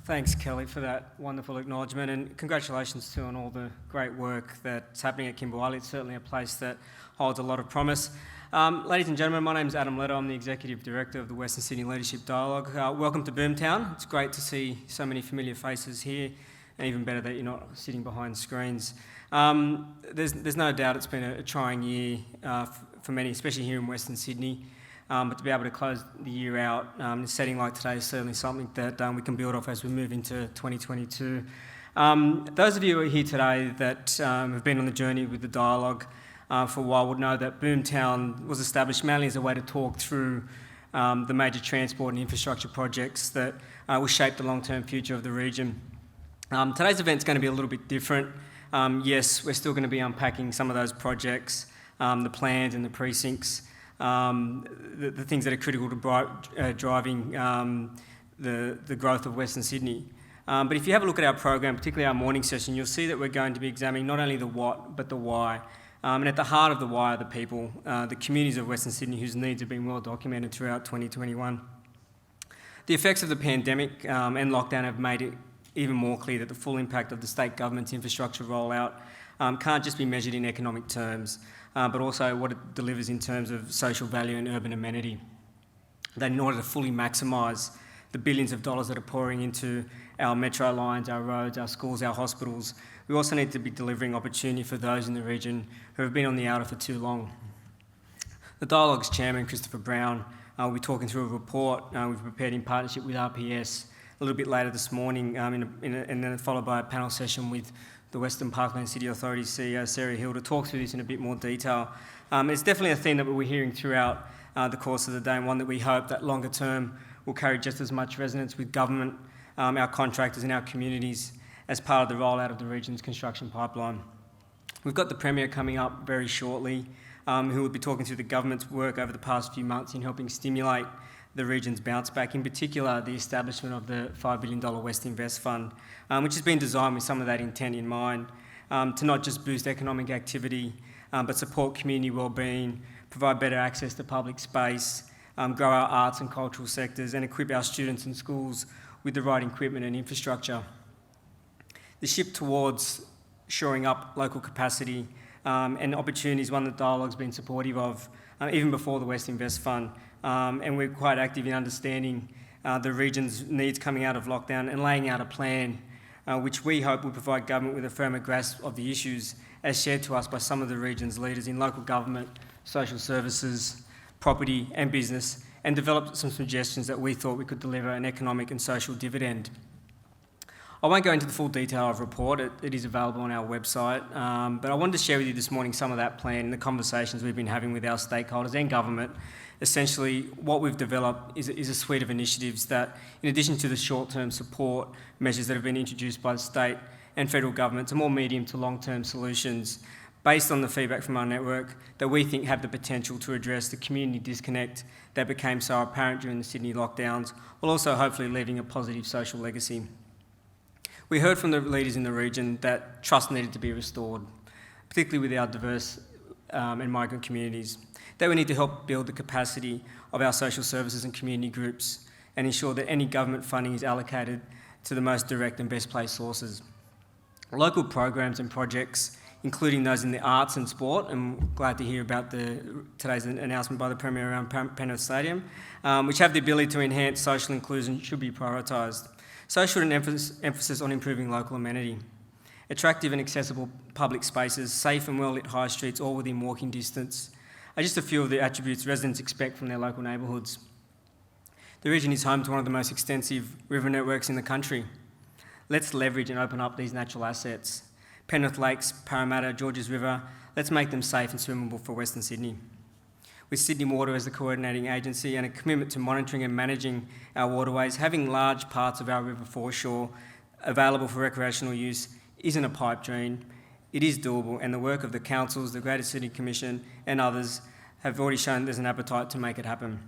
Thanks, Kelly, for that wonderful acknowledgement, and congratulations too on all the great work that's happening at Kimberley. It's certainly a place that holds a lot of promise. Ladies and gentlemen, my name is Adam Leto. I'm the Executive Director of the Western Sydney Leadership Dialogue. Welcome to BOOMTOWN. It's great to see so many familiar faces here, and even better that you're not sitting behind screens. There's no doubt it's been a trying year for many, especially here in Western Sydney. But to be able to close the year out in a setting like today is certainly something that we can build off as we move into 2022. Those of you who are here today that have been on the journey with the dialogue for a while would know that BOOMTOWN was established mainly as a way to talk through the major transport and infrastructure projects that will shape the long-term future of the region. Today's event is going to be a little bit different. Yes, we're still going to be unpacking some of those projects, the plans and the precincts, the things that are critical to driving the growth of Western Sydney. But if you have a look at our program, particularly our morning session, you'll see that we're going to be examining not only the what, but the why. And at the heart of the why are the people, the communities of Western Sydney whose needs have been well documented throughout 2021. The effects of the pandemic and lockdown have made it even more clear that the full impact of the state government's infrastructure rollout can't just be measured in economic terms, but also what it delivers in terms of social value and urban amenity. That in order to fully maximise the billions of dollars that are pouring into our metro lines, our roads, our schools, our hospitals, we also need to be delivering opportunity for those in the region who have been on the outer for too long. The Dialogue's chairman, Christopher Brown, will be talking through a report we've prepared in partnership with RPS a little bit later this morning, and then followed by a panel session with the Western Parkland City Authority's CEO, Sarah Hill, to talk through this in a bit more detail. It's definitely a theme that we're hearing throughout the course of the day, and one that we hope that longer term will carry just as much resonance with government, our contractors and our communities as part of the rollout of the region's construction pipeline. We've got the Premier coming up very shortly, who will be talking through the government's work over the past few months in helping stimulate the region's bounce back, in particular the establishment of the $5 billion West Invest Fund, which has been designed with some of that intent in mind, to not just boost economic activity, but support community wellbeing, provide better access to public space, grow our arts and cultural sectors, and equip our students and schools with the right equipment and infrastructure. The shift towards shoring up local capacity and opportunity is one that Dialogue's been supportive of, even before the West Invest Fund. And we're quite active in understanding the region's needs coming out of lockdown and laying out a plan which we hope will provide government with a firmer grasp of the issues as shared to us by some of the region's leaders in local government, social services, property and business, and develop some suggestions that we thought we could deliver an economic and social dividend. I won't go into the full detail of the report, it is available on our website, but I wanted to share with you this morning some of that plan and the conversations we've been having with our stakeholders and government. Essentially, what we've developed is a suite of initiatives that, in addition to the short-term support measures that have been introduced by the state and federal governments, are more medium to long-term solutions based on the feedback from our network that we think have the potential to address the community disconnect that became so apparent during the Sydney lockdowns, while also hopefully leaving a positive social legacy. We heard from the leaders in the region that trust needed to be restored, particularly with our diverse and migrant communities. That we need to help build the capacity of our social services and community groups and ensure that any government funding is allocated to the most direct and best placed sources. Local programs and projects, including those in the arts and sport, and I'm glad to hear about today's announcement by the Premier around Penrith Stadium, which have the ability to enhance social inclusion, should be prioritised. So should an emphasis on improving local amenity. Attractive and accessible public spaces, safe and well-lit high streets, all within walking distance, are just a few of the attributes residents expect from their local neighbourhoods. The region is home to one of the most extensive river networks in the country. Let's leverage and open up these natural assets. Penrith Lakes, Parramatta, Georges River, let's make them safe and swimmable for Western Sydney. With Sydney Water as the coordinating agency and a commitment to monitoring and managing our waterways, having large parts of our river foreshore available for recreational use isn't a pipe dream. It is doable, and the work of the councils, the Greater Sydney Commission and others have already shown there's an appetite to make it happen.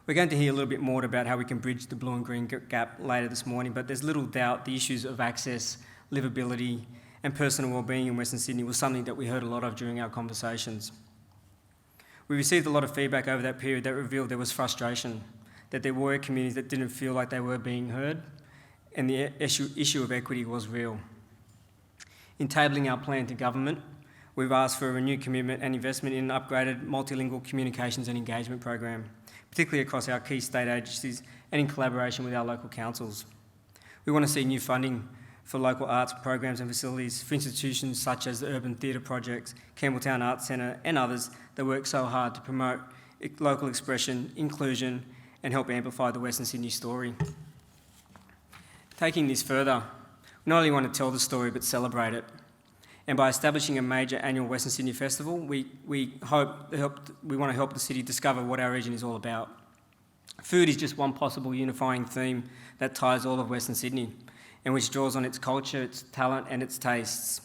We're going to hear a little bit more about how we can bridge the blue and green gap later this morning, but there's little doubt the issues of access, livability and personal wellbeing in Western Sydney was something that we heard a lot of during our conversations. We received a lot of feedback over that period that revealed there was frustration, that there were communities that didn't feel like they were being heard, and the issue of equity was real. In tabling our plan to government, we've asked for a renewed commitment and investment in an upgraded multilingual communications and engagement program, particularly across our key state agencies and in collaboration with our local councils. We want to see new funding for local arts programs and facilities for institutions such as the Urban Theatre Project, BOOMTOWN Arts Centre and others that work so hard to promote local expression, inclusion and help amplify the Western Sydney story. Taking this further, we not only want to tell the story but celebrate it. And by establishing a major annual Western Sydney Festival, we want to help the city discover what our region is all about. Food is just one possible unifying theme that ties all of Western Sydney and which draws on its culture, its talent and its tastes.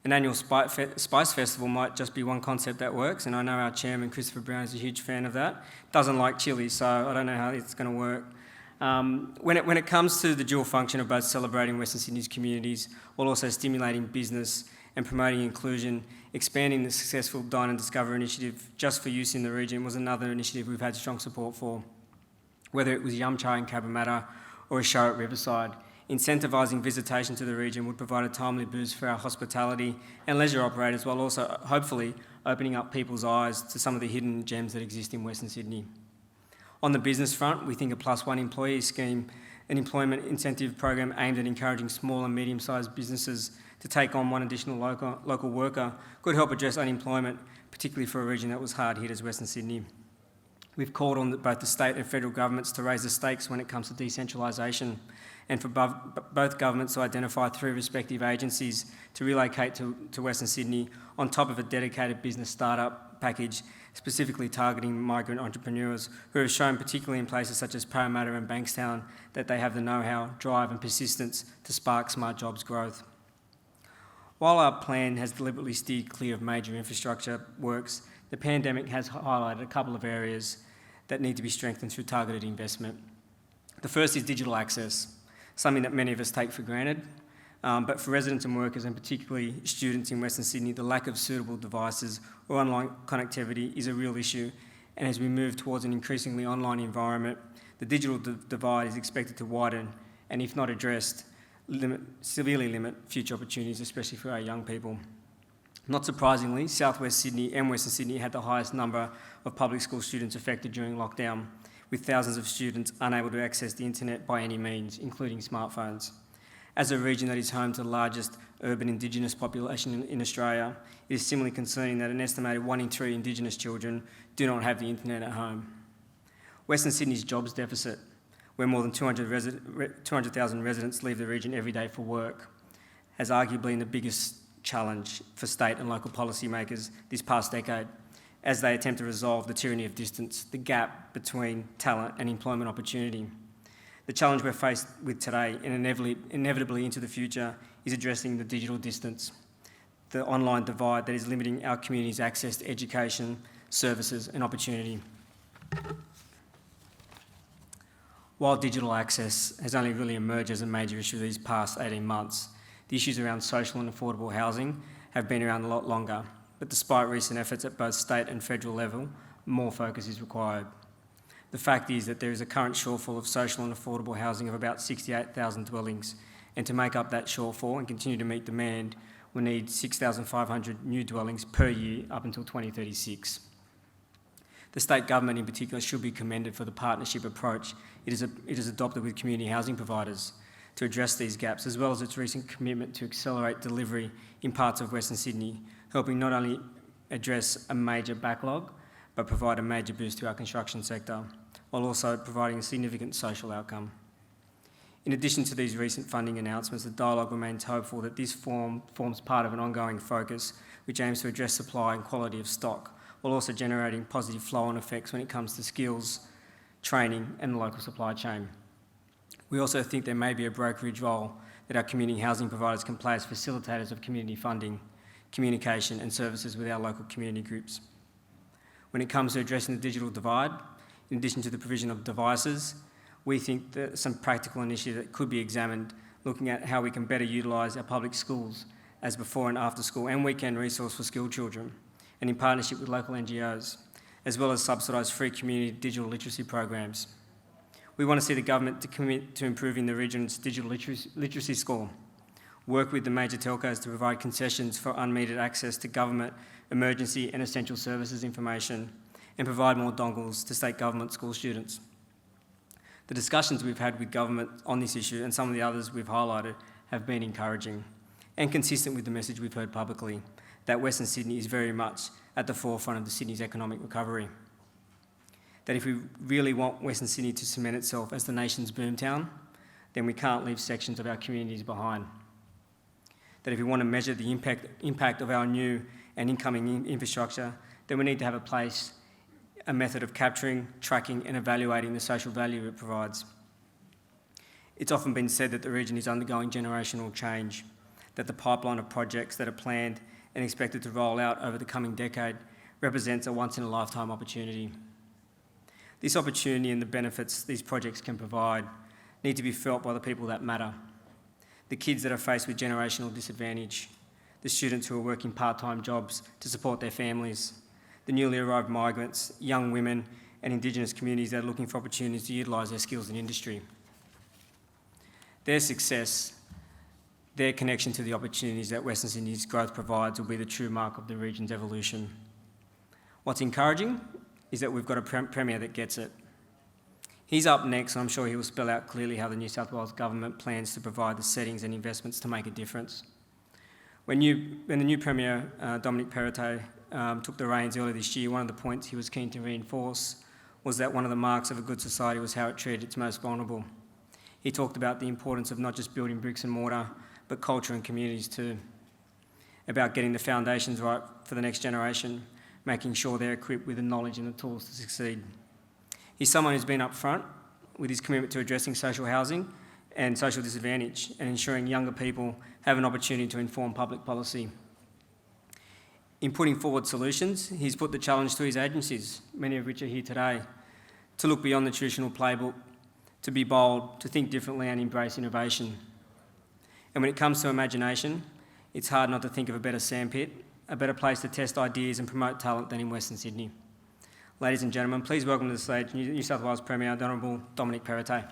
An annual Spice Festival might just be one concept that works, and I know our chairman, Christopher Brown, is a huge fan of that. Doesn't like chili, so I don't know how it's going to work. When it comes to the dual function of both celebrating Western Sydney's communities while also stimulating business and promoting inclusion, expanding the successful Dine and Discover initiative just for use in the region was another initiative we've had strong support for. Whether it was Yum Cha in Cabramatta or a show at Riverside, incentivising visitation to the region would provide a timely boost for our hospitality and leisure operators while also hopefully opening up people's eyes to some of the hidden gems that exist in Western Sydney. On the business front, we think a +1 employee scheme, an employment incentive program aimed at encouraging small and medium-sized businesses to take on one additional local worker could help address unemployment, particularly for a region that was hard hit as Western Sydney. We've called on both the state and federal governments to raise the stakes when it comes to decentralisation and for both governments to identify 3 respective agencies to relocate to Western Sydney on top of a dedicated business startup package specifically targeting migrant entrepreneurs who have shown, particularly in places such as Parramatta and Bankstown, that they have the know-how, drive and persistence to spark smart jobs growth. While our plan has deliberately steered clear of major infrastructure works, the pandemic has highlighted a couple of areas that need to be strengthened through targeted investment. The first is digital access, something that many of us take for granted, but for residents and workers, and particularly students in Western Sydney, the lack of suitable devices or online connectivity is a real issue, and as we move towards an increasingly online environment, the digital divide is expected to widen, and if not addressed, severely limit future opportunities, especially for our young people. Not surprisingly, Southwest Sydney and Western Sydney had the highest number of public school students affected during lockdown, with thousands of students unable to access the internet by any means, including smartphones. As a region that is home to the largest urban Indigenous population in Australia, it is similarly concerning that an estimated 1 in 3 Indigenous children do not have the internet at home. Western Sydney's jobs deficit, where more than 200,000 residents leave the region every day for work, has arguably been the biggest challenge for state and local policymakers this past decade as they attempt to resolve the tyranny of distance, the gap between talent and employment opportunity. The challenge we're faced with today and inevitably into the future is addressing the digital distance, the online divide that is limiting our community's access to education, services and opportunity. While digital access has only really emerged as a major issue these past 18 months, the issues around social and affordable housing have been around a lot longer, but despite recent efforts at both state and federal level, more focus is required. The fact is that there is a current shortfall of social and affordable housing of about 68,000 dwellings, and to make up that shortfall and continue to meet demand, we'll need 6,500 new dwellings per year up until 2036. The state government in particular should be commended for the partnership approach it has adopted with community housing providers to address these gaps, as well as its recent commitment to accelerate delivery in parts of Western Sydney, helping not only address a major backlog, but provide a major boost to our construction sector, while also providing a significant social outcome. In addition to these recent funding announcements, the dialogue remains hopeful that this forms part of an ongoing focus which aims to address supply and quality of stock, while also generating positive flow-on effects when it comes to skills, training and the local supply chain. We also think there may be a brokerage role that our community housing providers can play as facilitators of community funding, communication and services with our local community groups. When it comes to addressing the digital divide, in addition to the provision of devices, we think that some practical initiatives that could be examined, looking at how we can better utilise our public schools as before and after school and weekend resource for skilled children, and in partnership with local NGOs, as well as subsidised free community digital literacy programs. We want to see the government to commit to improving the region's digital literacy score, work with the major telcos to provide concessions for unmetered access to government, emergency and essential services information, and provide more dongles to state government school students. The discussions we've had with government on this issue and some of the others we've highlighted have been encouraging and consistent with the message we've heard publicly that Western Sydney is very much at the forefront of Sydney's economic recovery. That if we really want Western Sydney to cement itself as the nation's boomtown, then we can't leave sections of our communities behind. That if we want to measure the impact of our new and incoming infrastructure, then we need to have a method of capturing, tracking and evaluating the social value it provides. It's often been said that the region is undergoing generational change, that the pipeline of projects that are planned and expected to roll out over the coming decade represents a once-in-a-lifetime opportunity. This opportunity and the benefits these projects can provide need to be felt by the people that matter. The kids that are faced with generational disadvantage, the students who are working part-time jobs to support their families, the newly arrived migrants, young women and Indigenous communities that are looking for opportunities to utilise their skills in industry. Their success, their connection to the opportunities that Western Sydney's growth provides will be the true mark of the region's evolution. What's encouraging is that we've got a Premier that gets it. He's up next, and I'm sure he will spell out clearly how the New South Wales Government plans to provide the settings and investments to make a difference. When the new Premier, Dominic Perrottet, took the reins earlier this year, one of the points he was keen to reinforce was that one of the marks of a good society was how it treated its most vulnerable. He talked about the importance of not just building bricks and mortar, but culture and communities too, about getting the foundations right for the next generation, making sure they're equipped with the knowledge and the tools to succeed. He's someone who's been upfront with his commitment to addressing social housing and social disadvantage and ensuring younger people have an opportunity to inform public policy. In putting forward solutions, he's put the challenge to his agencies, many of which are here today, to look beyond the traditional playbook, to be bold, to think differently and embrace innovation. And when it comes to imagination, it's hard not to think of a better sandpit, a better place to test ideas and promote talent than in Western Sydney. Ladies and gentlemen, please welcome to the stage New South Wales Premier, the Honourable Dominic Perrottet.